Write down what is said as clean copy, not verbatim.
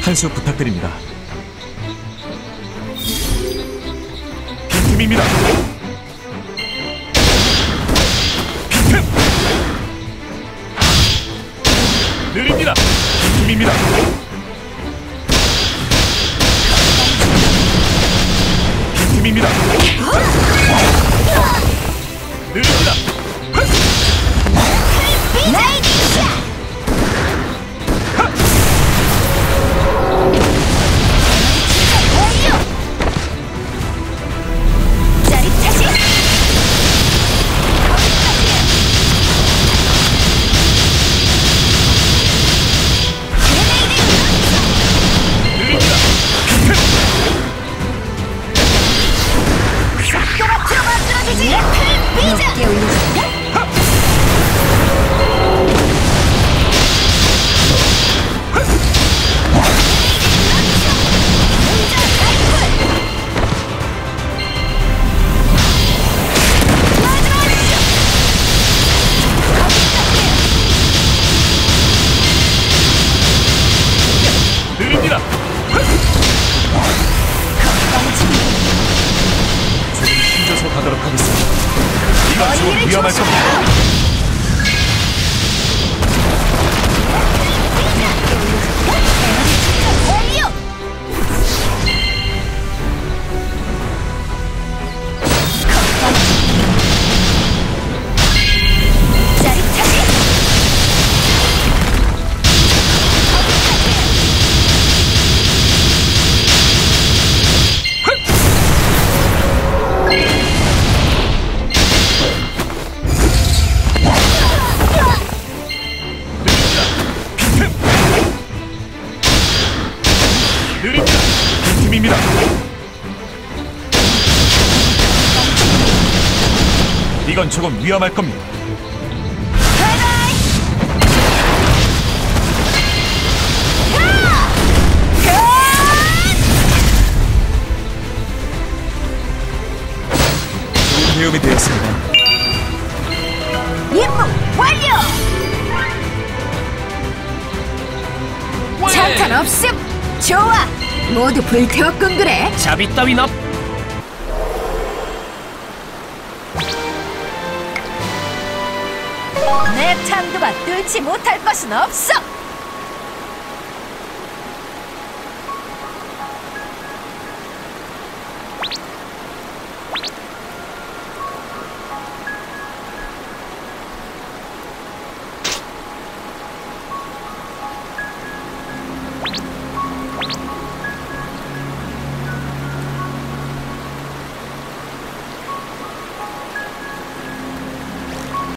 한 수 부탁드립니다. 빈틈입니다. 빈틈! 느립니다. 빈틈입니다. 빈틈입니다. 느립니다. 느립니다. 조금 힘줘서 가도록 하겠습니다. 이건 좀 위험할 겁니다. 느립니다. 빈틈입니다. 이건 조금 위험할 겁니다. 좋은 배움이 되었습니다. 임무 완료! 찬탄 없음! 좋아! 모두 불태웠군 그래! 자비 따윈 없. 내 창조가 뚫지 못할 것은 없어!